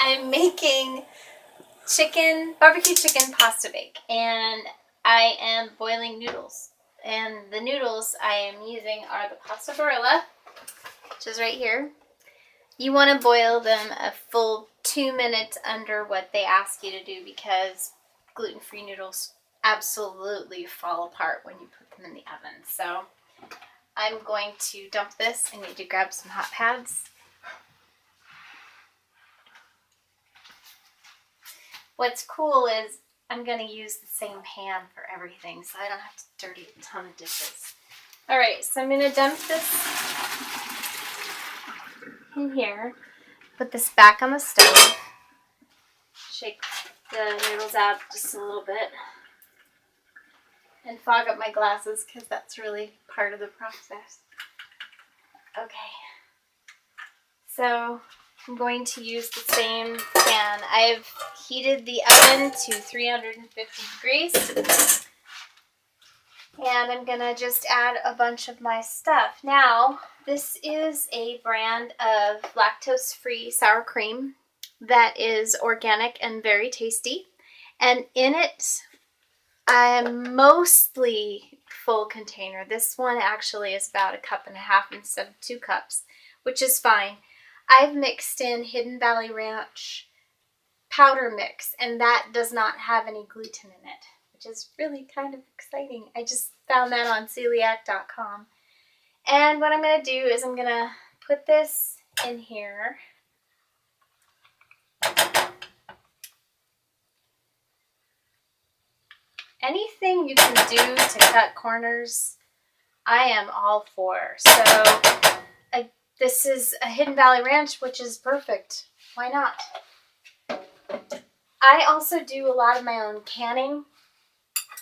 I'm making barbecue chicken pasta bake, and I am boiling noodles. And the noodles I am using are the pasta barilla, which is right here. You want to boil them a full 2 minutes under what they ask you to do, because gluten-free noodles absolutely fall apart when you put them in the oven. So I'm going to dump this. I need to grab some hot pads. What's cool is I'm going to use the same pan for everything, so I don't have to dirty a ton of dishes. Alright, so I'm going to dump this in here. Put this back on the stove. Shake the noodles out just a little bit. And fog up my glasses, because that's really part of the process. Okay. So I'm going to use the same pan. I've heated the oven to 350 degrees. And I'm going to just add a bunch of my stuff. Now, this is a brand of lactose-free sour cream that is organic and very tasty. And in it, I'm mostly full container. This one actually is about 1.5 cups instead of 2 cups, which is fine. I've mixed in Hidden Valley Ranch powder mix, and that does not have any gluten in it, which is really kind of exciting. I just found that on celiac.com. And what I'm going to do is I'm going to put this in here. Anything you can do to cut corners, I am all for. So this is a Hidden Valley Ranch, which is perfect. Why not? I also do a lot of my own canning.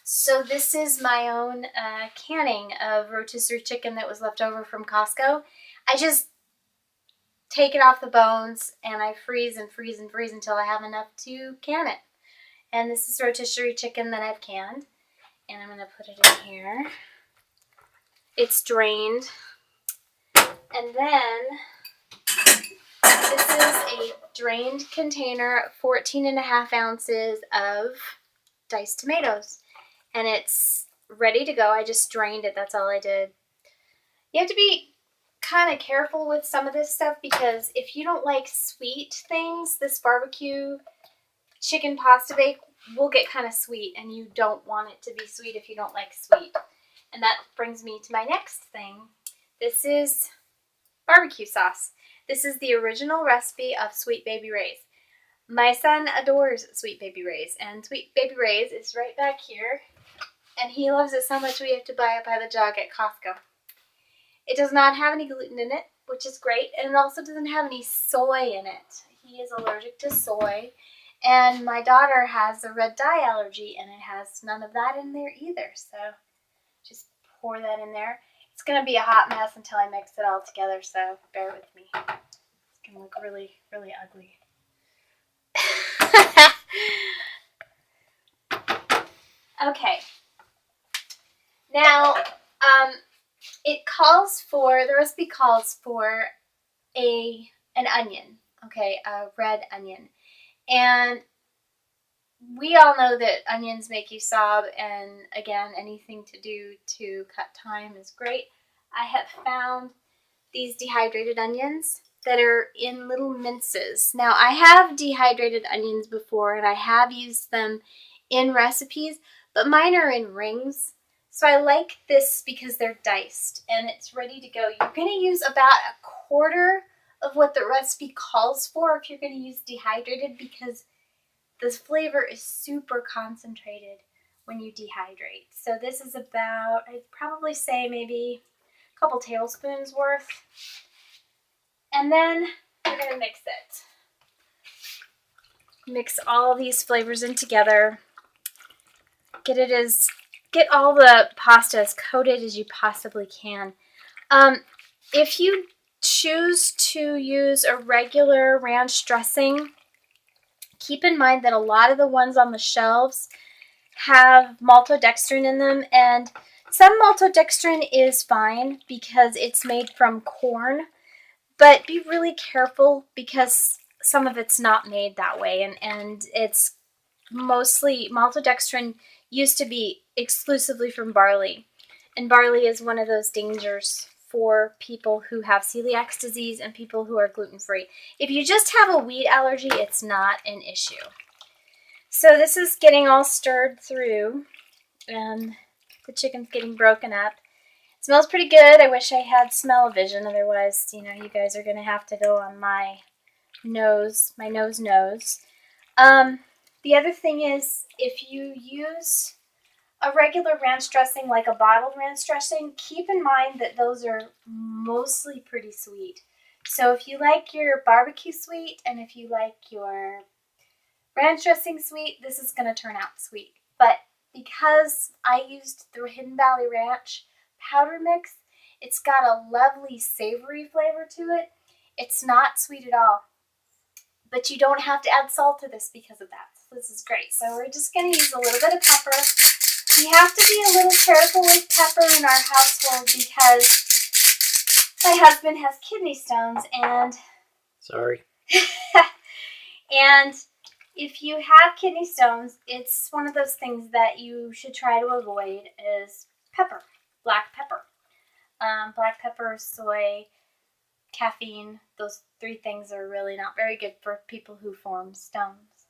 So this is my own canning of rotisserie chicken that was left over from Costco. I just take it off the bones and I freeze and freeze and freeze until I have enough to can it. And this is rotisserie chicken that I've canned. And I'm going to put it in here. It's drained. And then this is a drained container, 14.5 ounces of diced tomatoes. And it's ready to go. I just drained it. That's all I did. You have to be kind of careful with some of this stuff, because if you don't like sweet things, this barbecue chicken pasta bake will get kind of sweet, and you don't want it to be sweet if you don't like sweet. And that brings me to my next thing. This is barbecue sauce. This is the original recipe of Sweet Baby Ray's. My son adores Sweet Baby Ray's, and Sweet Baby Ray's is right back here, and he loves it so much we have to buy it by the jug at Costco. It does not have any gluten in it, which is great, and it also doesn't have any soy in it. He is allergic to soy, and my daughter has a red dye allergy, and it has none of that in there either, so just pour that in there. It's going to be a hot mess until I mix it all together, so bear with me. It's going to look really, really ugly. Okay. Now, the recipe calls for an onion, okay, a red onion. And we all know that onions make you sob, and again, anything to do to cut time is great. I have found these dehydrated onions that are in little minces. Now, I have dehydrated onions before, and I have used them in recipes, but mine are in rings. So I like this because they're diced, and it's ready to go. You're going to use about 1/4 of what the recipe calls for if you're going to use dehydrated, because this flavor is super concentrated when you dehydrate. So this is about, I'd probably say maybe a couple tablespoons worth. And then we're going to mix it. Mix all these flavors in together. Get all the pasta as coated as you possibly can. If you choose to use a regular ranch dressing, keep in mind that a lot of the ones on the shelves have maltodextrin in them, and some maltodextrin is fine because it's made from corn, but be really careful, because some of it's not made that way, and it's mostly maltodextrin used to be exclusively from barley, and barley is one of those dangers for people who have celiac disease and people who are gluten-free. If you just have a wheat allergy, it's not an issue. So this is getting all stirred through, and the chicken's getting broken up. It smells pretty good. I wish I had smell-o-vision, otherwise, you know, you guys are going to have to go on my nose. The other thing is, if you use a regular ranch dressing, like a bottled ranch dressing, keep in mind that those are mostly pretty sweet. So if you like your barbecue sweet, and if you like your ranch dressing sweet, this is going to turn out sweet. But because I used the Hidden Valley Ranch powder mix, it's got a lovely savory flavor to it. It's not sweet at all. But you don't have to add salt to this because of that. So this is great. So we're just going to use a little bit of pepper. We have to be a little careful with pepper in our household because my husband has kidney stones, and sorry. And if you have kidney stones, it's one of those things that you should try to avoid is pepper, black pepper. Black pepper, soy, caffeine, those three things are really not very good for people who form stones.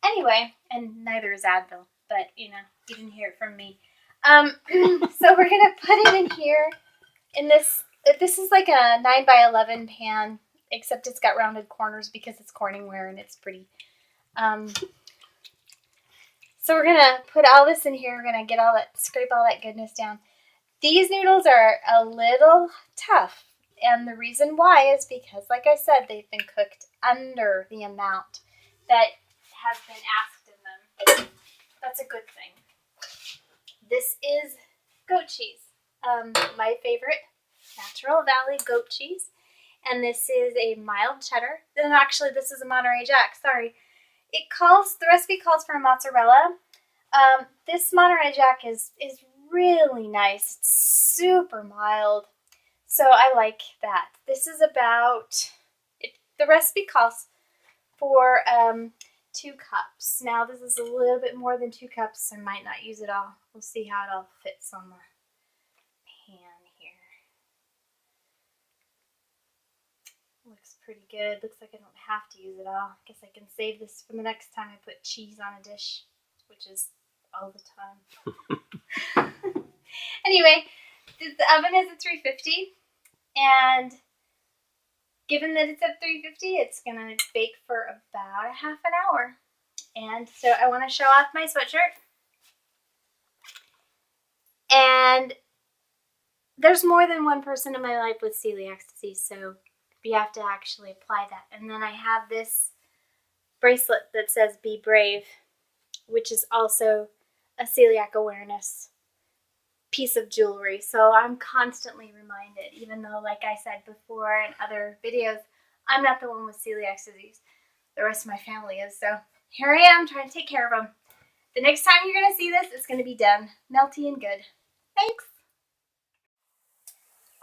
Anyway, and neither is Advil, but you know, you didn't hear it from me. So we're gonna put it in here. In this is like a 9x11 pan, except it's got rounded corners because it's Corningware and it's pretty. So we're gonna put all this in here. We're gonna get scrape all that goodness down. These noodles are a little tough. And the reason why is because, like I said, they've been cooked under the amount that has been asked in them. That's a good thing. This is goat cheese. My favorite, Natural Valley goat cheese. And this is a mild cheddar. And actually, this is a Monterey Jack. Sorry. The recipe calls for a mozzarella. This Monterey Jack is really nice. It's super mild. So I like that. This is the recipe calls for 2 cups. Now this is a little bit more than 2 cups. I might not use it all. We'll see how it all fits on the pan here. Looks pretty good. Looks like I don't have to use it all. I guess I can save this for the next time I put cheese on a dish, which is all the time. Anyway, the oven is at 350. And given that it's at 350, it's going to bake for about a half an hour. And so I want to show off my sweatshirt. And there's more than one person in my life with celiac disease, so we have to actually apply that. And then I have this bracelet that says Be Brave, which is also a celiac awareness piece of jewelry. So I'm constantly reminded, even though, like I said before in other videos, I'm not the one with celiac disease. The rest of my family is. So here I am trying to take care of them. The next time you're going to see this, it's going to be done. Melty and good. Thanks.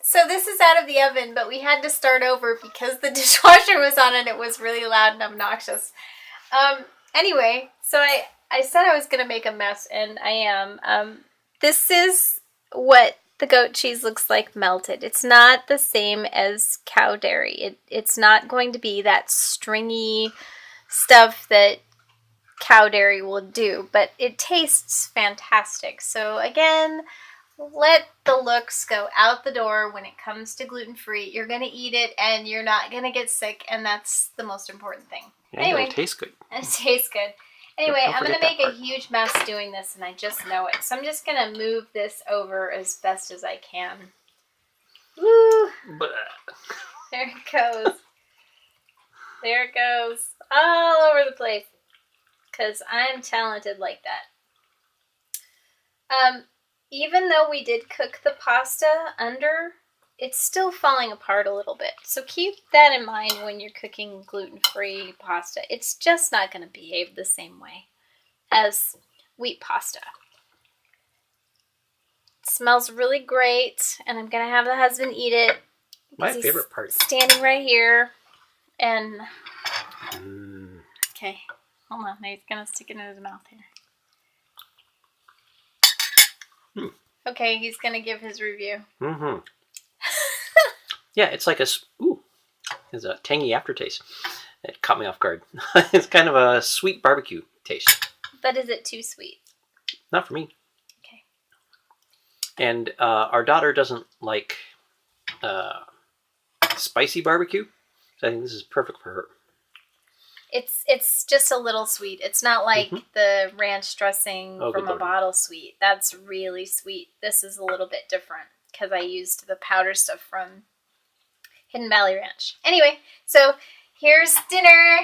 So this is out of the oven, but we had to start over because the dishwasher was on and it was really loud and obnoxious. Anyway, so I said I was going to make a mess, and I am. This is what the goat cheese looks like melted. It's not the same as cow dairy. It's not going to be that stringy stuff that cow dairy will do, but it tastes fantastic. So again, let the looks go out the door when it comes to gluten-free. You're going to eat it and you're not going to get sick, and that's the most important thing. Yeah, anyway, it tastes good. It tastes good. Anyway, Don't I'm going to forget make that a huge mess doing this, and I just know it. So I'm just going to move this over as best as I can. Woo! But There it goes. There it goes. All over the place. Because I'm talented like that. Even though we did cook the pasta under, it's still falling apart a little bit. So keep that in mind when you're cooking gluten-free pasta. It's just not going to behave the same way as wheat pasta. It smells really great, and I'm going to have the husband eat it. My favorite part. Standing right here, and Okay, hold on. Now he's gonna stick it in his mouth here. Okay, he's gonna give his review. Mm-hmm. Yeah, it's like it's a tangy aftertaste. It caught me off guard. It's kind of a sweet barbecue taste. But is it too sweet? Not for me. Okay. And our daughter doesn't like spicy barbecue, so I think this is perfect for her. It's just a little sweet. It's not like the ranch dressing from a bottle sweet. That's really sweet. This is a little bit different because I used the powder stuff from Hidden Valley Ranch. Anyway, so here's dinner.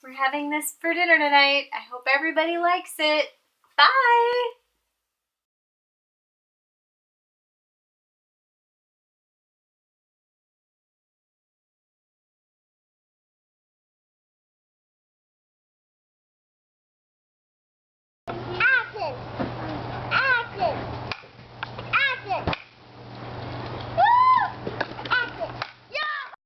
We're having this for dinner tonight. I hope everybody likes it. Bye!